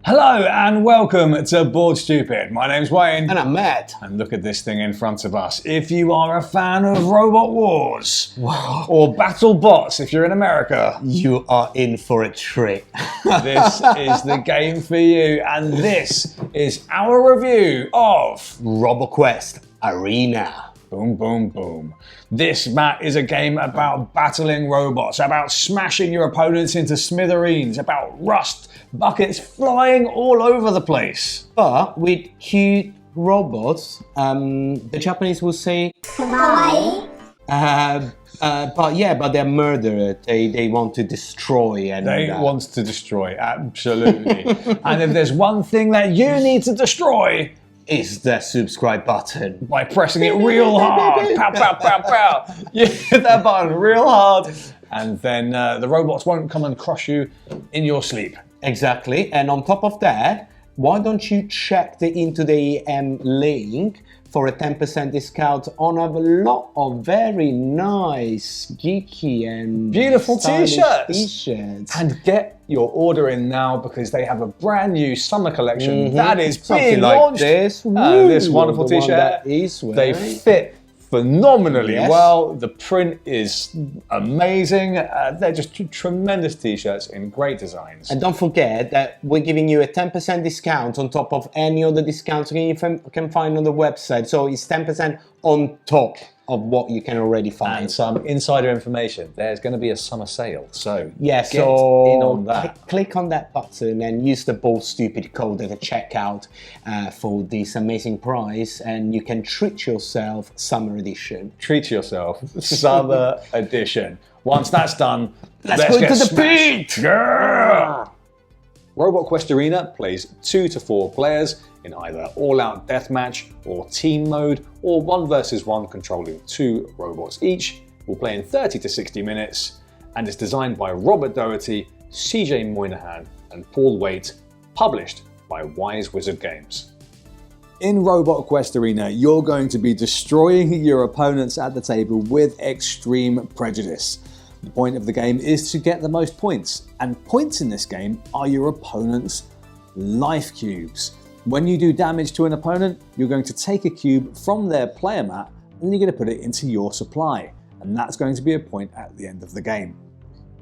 Hello and welcome to Board Stupid. My name's Wayne. And I'm Matt. And look at this thing in front of us. If you are a fan of Robot Wars, or Battlebots if you're in America, you are in for a treat. This is the game for you. And this is our review of RoboQuest Arena. Boom, boom, boom. This, Matt, is a game about battling robots, about smashing your opponents into smithereens, about rust buckets flying all over the place. But with huge robots, the Japanese will say kawaii. But they're murderers. They want to destroy. And they want to destroy, absolutely. And if there's one thing that you need to destroy, is the subscribe button. By pressing it real hard. Pow, pow, pow, pow. You hit that button real hard. And then the robots won't come and crush you in your sleep. Exactly. And on top of that, why don't you check the Into the EM link for a 10% discount on a lot of very nice, geeky and beautiful t-shirts. And get your order in now because they have a brand new summer collection that is something being like launched. This wonderful t-shirt. They fit phenomenally well. The print is amazing. They're just tremendous t-shirts in great designs. And don't forget that we're giving you a 10% discount on top of any other discounts you can find on the website. So it's 10% on top of what you can already find. And some insider information. There's going to be a summer sale, so get in on that. Click on that button and use the Bold Stupid code at the checkout for this amazing prize, and you can treat yourself summer edition. Treat yourself summer edition. Once that's done, let's go into the beat. Yeah! RoboQuest Arena plays 2 to 4 players in either all-out deathmatch or team mode, or 1 versus 1 controlling 2 robots each. Will play in 30 to 60 minutes, and is designed by Robert Doherty, CJ Moynihan, and Paul Waite, published by Wise Wizard Games. In RoboQuest Arena, you're going to be destroying your opponents at the table with extreme prejudice. The point of the game is to get the most points, and points in this game are your opponent's life cubes. When you do damage to an opponent, you're going to take a cube from their player mat and you're going to put it into your supply, and that's going to be a point at the end of the game.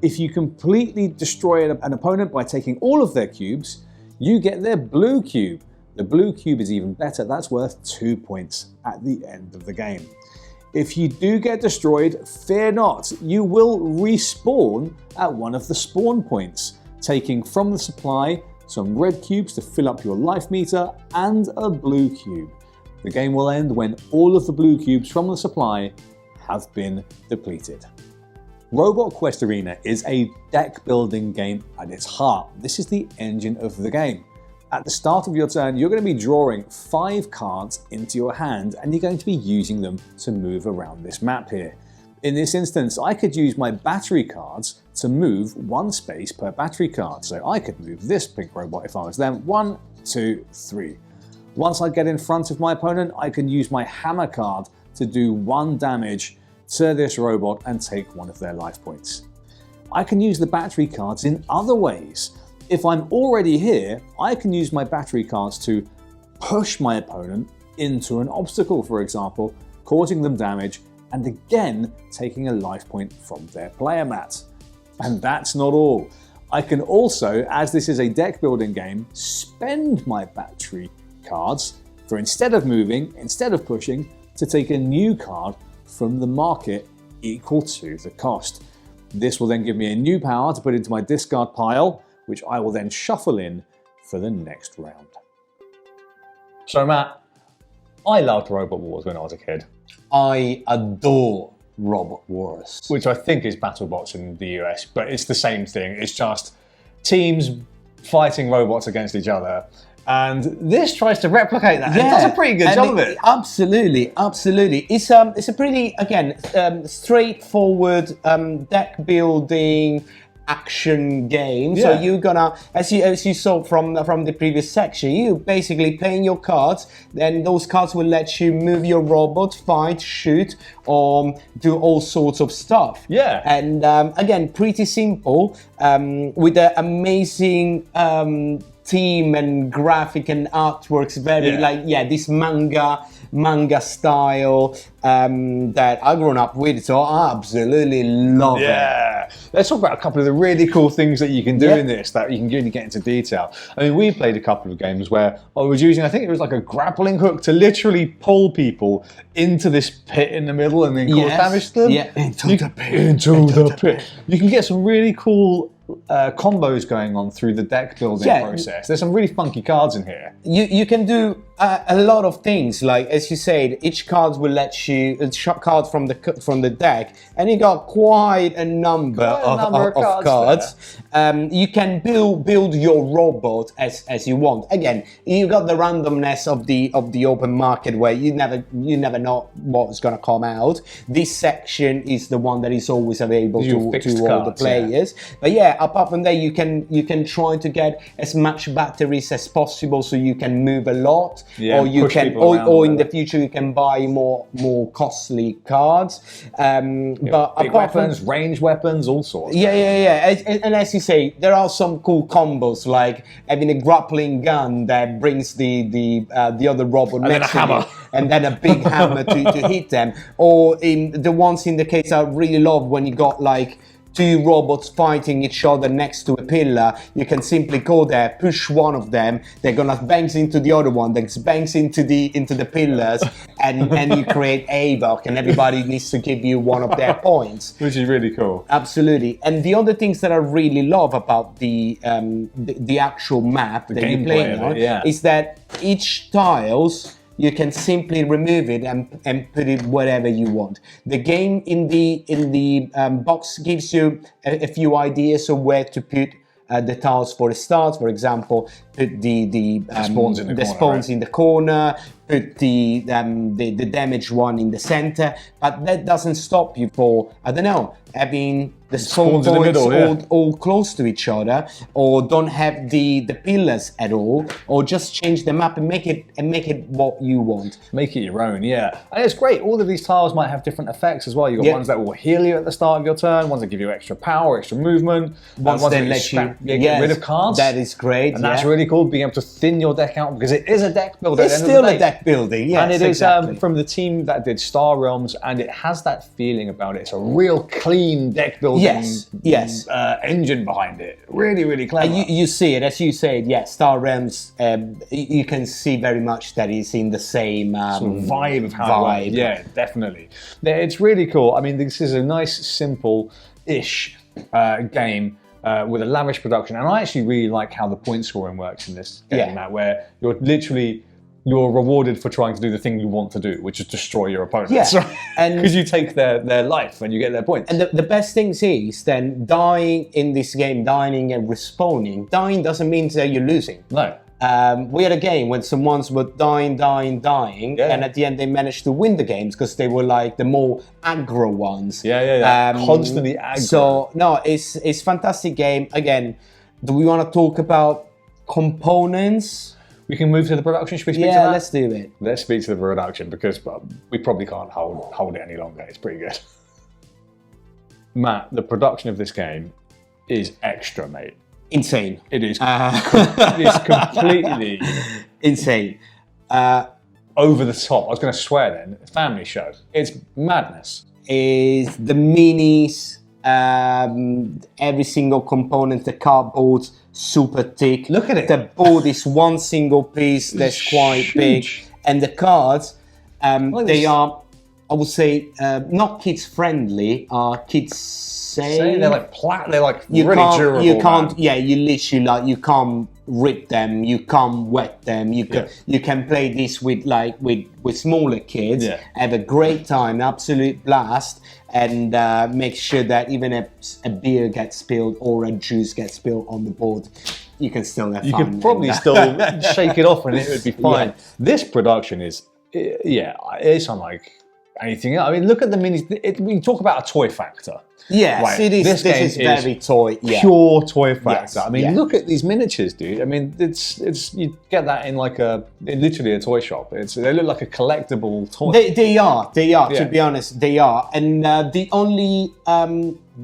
If you completely destroy an opponent by taking all of their cubes, you get their blue cube. The blue cube is even better, that's worth 2 points at the end of the game. If you do get destroyed, fear not, you will respawn at one of the spawn points, taking from the supply some red cubes to fill up your life meter and a blue cube. The game will end when all of the blue cubes from the supply have been depleted. RoboQuest Arena is a deck building game at its heart. This is the engine of the game. At the start of your turn, you're going to be drawing 5 cards into your hand, and you're going to be using them to move around this map here. In this instance, I could use my battery cards to move 1 space per battery card. So I could move this pink robot if I was them. 1, 2, 3. Once I get in front of my opponent, I can use my hammer card to do 1 damage to this robot and take 1 of their life points. I can use the battery cards in other ways. If I'm already here, I can use my battery cards to push my opponent into an obstacle, for example, causing them damage and again taking a life point from their player mat. And that's not all. I can also, as this is a deck building game, spend my battery cards for, instead of moving, instead of pushing, to take a new card from the market equal to the cost. This will then give me a new power to put into my discard pile, which I will then shuffle in for the next round. So Matt, I loved Robot Wars when I was a kid. I adore Robot Wars. Which I think is Battlebots in the US, but it's the same thing. It's just teams fighting robots against each other. And this tries to replicate that. Yeah, it does a pretty good job of it. Absolutely, absolutely. It's a pretty, again, straightforward deck building action game. So you're gonna, as you saw from the previous section, you basically playing your cards. Then those cards will let you move your robot, fight, shoot, do all sorts of stuff. Yeah. And again, pretty simple with the amazing theme and graphic and artworks, very like this manga style that I've grown up with, so I absolutely love it. Yeah, let's talk about a couple of the really cool things that you can do in this, that you can really get into detail. I mean, we played a couple of games where I was using, I think it was like a grappling hook to literally pull people into this pit in the middle and then cause damage to them. Yeah, into the pit. You can get some really cool combos going on through the deck building process. There's some really funky cards in here. You can do a lot of things, like as you said, each card will let you card from the deck, and you got quite a number of cards. You can build your robot as you want. Again, you got the randomness of the open market where you never know what's gonna come out. This section is the one that is always available to all the players. But yeah, apart from that, you can try to get as much batteries as possible so you can move a lot. Yeah, or you can, or in the future you can buy more costly cards. But big weapons, range weapons, all sorts. Yeah. And as you say, there are some cool combos, like having a grappling gun that brings the other robot and next then a to hammer. you, and then a big hammer to hit them. Or in the ones in the case I really love when you got like two robots fighting each other next to a pillar, you can simply go there, push one of them, they're gonna bangs into the other one, that bangs into the pillars, and you create havoc, and everybody needs to give you one of their points. Which is really cool. Absolutely. And the other things that I really love about the actual map that you're playing on is that each tiles, you can simply remove it and put it wherever you want. The game in the box gives you a few ideas of where to put the tiles for the start. For example, put the spawns in the corner, put the damaged one in the center. But that doesn't stop you for, I don't know, having the spawn points in the middle, all close to each other, or don't have the pillars at all, or just change the map and make it what you want. Make it your own, yeah. And it's great. All of these tiles might have different effects as well. You've got ones that will heal you at the start of your turn, ones that give you extra power, extra movement, ones that let you get rid of cards. That is great. And that's really cool, being able to thin your deck out, because it is a deck builder. It's still a deck building, yes. And it is from the team that did Star Realms, and it has that feeling about it. It's a real clean deck building engine behind it. Really, really clever. You see it, as you said, Star Realms, you can see very much that it's in the same sort of vibe of how it works. Yeah, definitely. It's really cool. I mean, this is a nice, simple-ish game with a lavish production, and I actually really like how the point scoring works in this game, Matt, where you're rewarded for trying to do the thing you want to do, which is destroy your opponents. Yeah, and because you take their life and you get their points. And the best thing is then dying in this game, dying and respawning. Dying doesn't mean that you're losing. No. We had a game when someone's were dying, and at the end they managed to win the games because they were like the more aggro ones. Constantly aggro. So no, it's fantastic game. Again, do we want to talk about components? We can move to the production. Should we speak to that? Yeah, let's do it. Let's speak to the production, because we probably can't hold it any longer. It's pretty good. Matt, the production of this game is extra, mate. Insane. It is. It's completely insane. Over the top. I was going to swear then. Family show. It's madness. Is the minis, every single component, the cardboard, super thick. Look at it. The board is one single piece that's quite big, and the cards, they are, I would say, not kids friendly. Are kids safe? They're like they're like really durable. You can't. Yeah, you literally you can't rip them. You can't wet them. You can play this with smaller kids. Yeah. Have a great time, absolute blast. And make sure that even if a beer gets spilled or a juice gets spilled on the board, you can still have fun. You can probably still shake it off and it would be fine. Yeah. This production is, it's unlike anything else. I mean, look at the minis. We talk about a toy factor. Yes, right. This is very toy. Yeah. Pure toy factor. Yes, I mean, look at these miniatures, dude. I mean, it's you get that in literally a toy shop. They look like a collectible toy. They are. To be honest, they are. And the only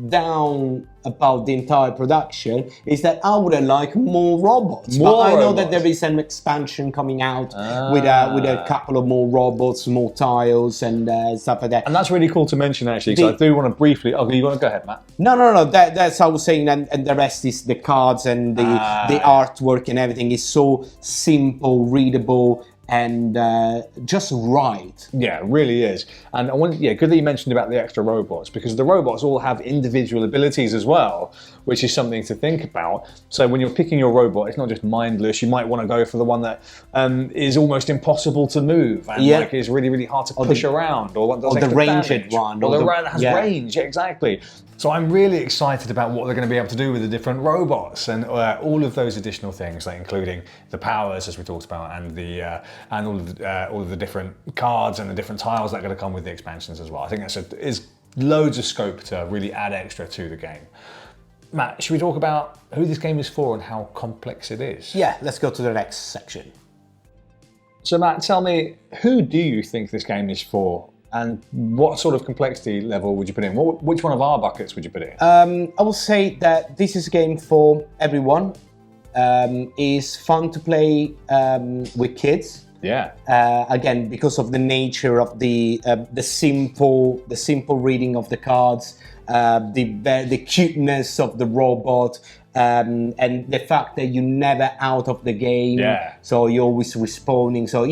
down about the entire production is that I would have liked more robots. More but I know robots. that there is an expansion coming out with a couple of more robots, more tiles, and stuff like that. And that's really cool to mention, actually, because I do want to briefly... Oh, you want to go ahead, Matt? No. That's I was saying, and the rest is the cards and the artwork and everything is so simple, readable, and just right. Yeah, it really is. And good that you mentioned about the extra robots, because the robots all have individual abilities as well, which is something to think about. So when you're picking your robot, it's not just mindless. You might want to go for the one that is almost impossible to move and like is really, really hard to push around, or one does the ranged damage, one, or the one that has range. Yeah, exactly. So I'm really excited about what they're going to be able to do with the different robots and all of those additional things, like including the powers, as we talked about, and the and all of the different cards and the different tiles that are going to come with the expansions as well. I think is loads of scope to really add extra to the game. Matt, should we talk about who this game is for and how complex it is? Yeah, let's go to the next section. So Matt, tell me, who do you think this game is for? And what sort of complexity level would you put in? Which one of our buckets would you put it in? I will say that this is a game for everyone. It's fun to play with kids. Yeah. Again, because of the nature of the simple reading of the cards, the cuteness of the robot, and the fact that you're never out of the game. Yeah. So you're always respawning. So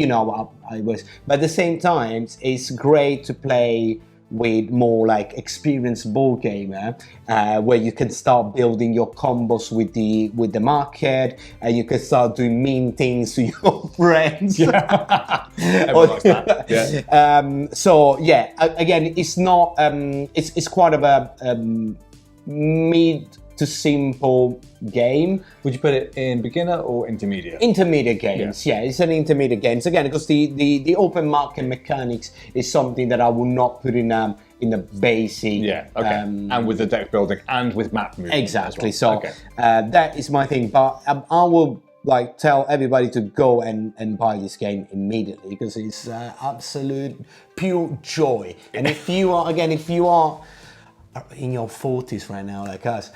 I was. But at the same time, it's great to play with more like experienced board gamer, where you can start building your combos with the market, and you can start doing mean things to your friends. Everyone likes that. Yeah. So yeah, again, it's not. It's quite of a mid to simple game. Would you put it in beginner or intermediate? Intermediate games, yeah, it's an intermediate games. Again, because the open market mechanics is something that I will not put in a basic. Yeah, okay. And with the deck building and with map movement. Exactly. As well. So that is my thing. But I will tell everybody to go and buy this game immediately, because it's absolute pure joy. And if you are in your 40s right now, like us,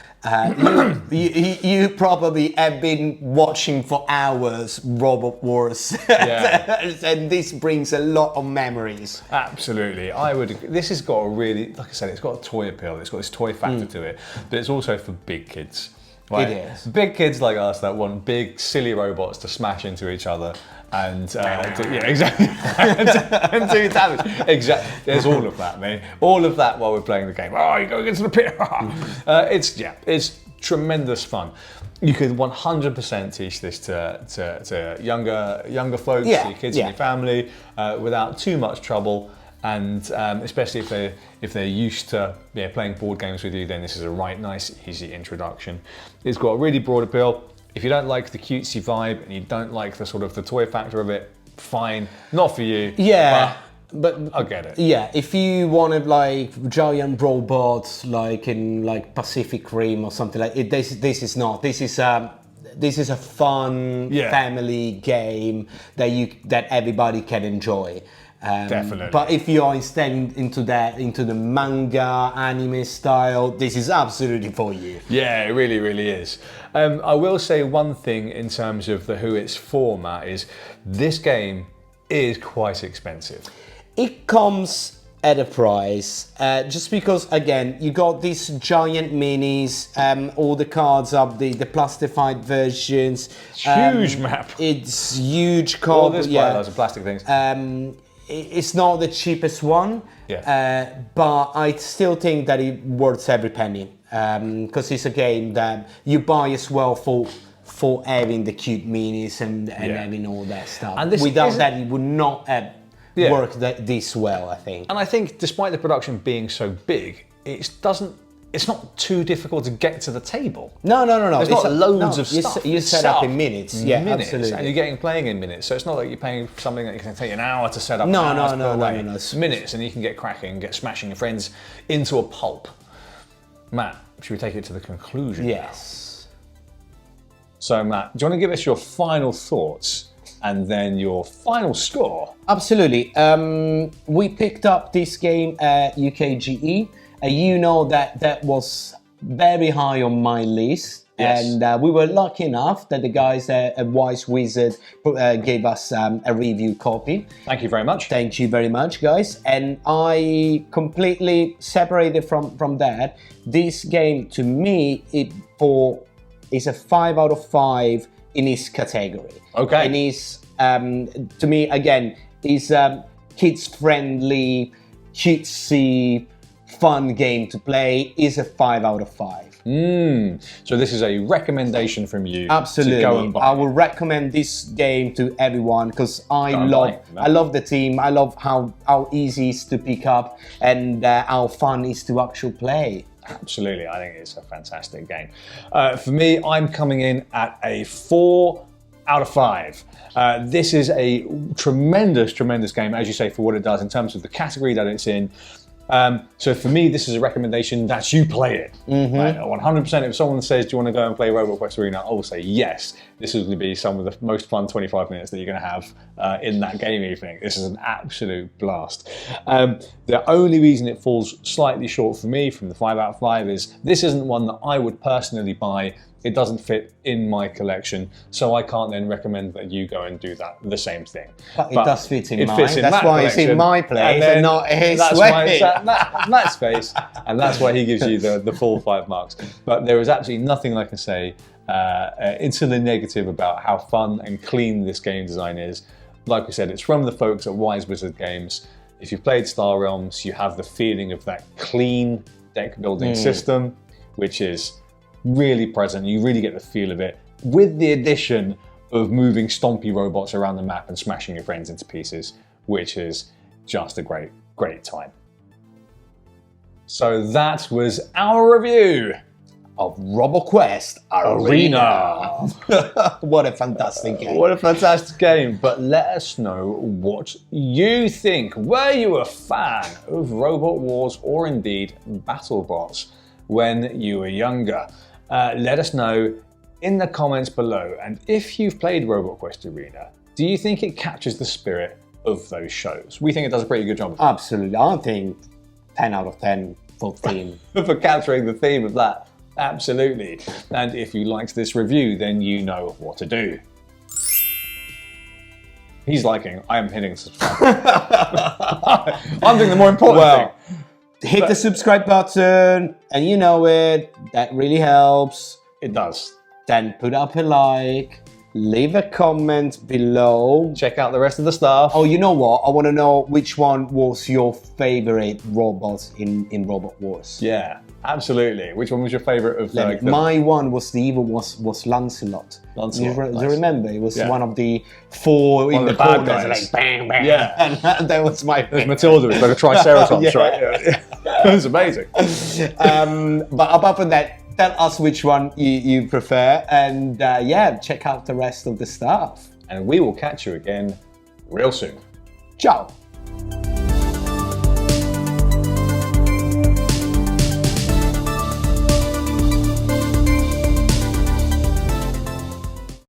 you probably have been watching for hours Robot Wars, and this brings a lot of memories. Absolutely, this has got a really, like I said, it's got a toy appeal. It's got this toy factor to it, but it's also for big kids. Right? It is. Big kids like us that want big, silly robots to smash into each other and do damage. Exactly. There's all of that, mate. All of that while we're playing the game. Oh, you're going into the pit. It's tremendous fun. You could 100% teach this to younger folks, your kids and your family, without too much trouble. And especially if they're used to playing board games with you, then this is a nice, easy introduction. It's got a really broad appeal. If you don't like the cutesy vibe and you don't like the sort of the toy factor of it, fine, not for you. Yeah, but I get it. Yeah, if you wanted like giant robots, like in like Pacific Rim or something like it, this is not. This is a fun family game that everybody can enjoy. Definitely. But if you are instead into the manga anime style, this is absolutely for you. Yeah, it really, really is. I will say one thing in terms of who it's for, Matt, is this game is quite expensive. It comes at a price, just because again you got these giant minis, all the cards are the plastified versions. Huge map. It's huge card. There's loads of plastic things. It's not the cheapest one, but I still think that it worth every penny, because it's a game that you buy as well for having the cute minis and having all that stuff. And without that, it would not have worked this well, I think. And I think despite the production being so big, it's not too difficult to get to the table. No. There's not loads of stuff. You set up in minutes. Yeah, absolutely. And you're playing in minutes. So it's not like you're paying for something that can take you an hour to set up. No. Minutes, and you can get cracking, get smashing your friends into a pulp. Matt, should we take it to the conclusion? Yes. So Matt, do you want to give us your final thoughts and then your final score? Absolutely. We picked up this game at UKGE. you know that was very high on my list. Yes. And we were lucky enough that the guys at Wise Wizard gave us a review copy. Thank you very much. Thank you very much, guys. And I completely separated from that. This game, to me, is a 5 out of 5 in its category. Okay. And is to me again is kids friendly, cutesy, fun game to play. Is a 5 out of 5. So this is a recommendation from you. Absolutely, to go and buy. I will recommend this game to everyone because I love the team. I love how easy it is to pick up and how fun it is to actually play. Absolutely, I think it's a fantastic game. For me, I'm coming in at a 4 out of 5. This is a tremendous game, as you say, for what it does in terms of the category that it's in. So for me, this is a recommendation that you play it. Right? 100%. If someone says, do you want to go and play Robot Quest Arena? I will say yes. This is going to be some of the most fun 25 minutes that you're going to have in that game evening. This is an absolute blast. The only reason it falls slightly short for me from the 5 out of 5 is this isn't one that I would personally buy. It doesn't fit in my collection, so I can't then recommend that you go and do the same thing. But it does fit in mine. Fits in that's why it's in my place and not his way. That's space, and that's why he gives you the full 5 marks. But there is absolutely nothing I can say into the negative about how fun and clean this game design is. Like we said, it's from the folks at Wise Wizard Games. If you've played Star Realms, you have the feeling of that clean deck building system, which is really present. You really get the feel of it with the addition of moving stompy robots around the map and smashing your friends into pieces, which is just a great time. So that was our review of Robot Quest Arena. What a fantastic game. What a fantastic game. But let us know what you think. Were you a fan of Robot Wars or indeed Battlebots when you were younger? Let us know in the comments below. And if you've played Robot Quest Arena, do you think it captures the spirit of those shows? We think it does a pretty good job of it. Absolutely. I think 10 out of 10 for theme. For capturing the theme of that. Absolutely. And if you liked this review, then you know what to do. He's liking, I am hitting subscribe. I'm doing the more important thing. Hit the subscribe button, and you know it, that really helps. It does. Then put up a like, leave a comment below. Check out the rest of the stuff. Oh, you know what? I want to know which one was your favorite robot in Robot Wars. Yeah, absolutely. Which one was your favorite of my one was the evil was Lancelot. Nice. Do you remember? It was one of the 4 in the bad corners, guys. like bang bang. Yeah, and that was my favorite. Matilda, it's like a triceratops, right? Yeah. It was amazing. But apart from that, tell us which one you prefer, and yeah, check out the rest of the stuff. And we will catch you again real soon. Ciao.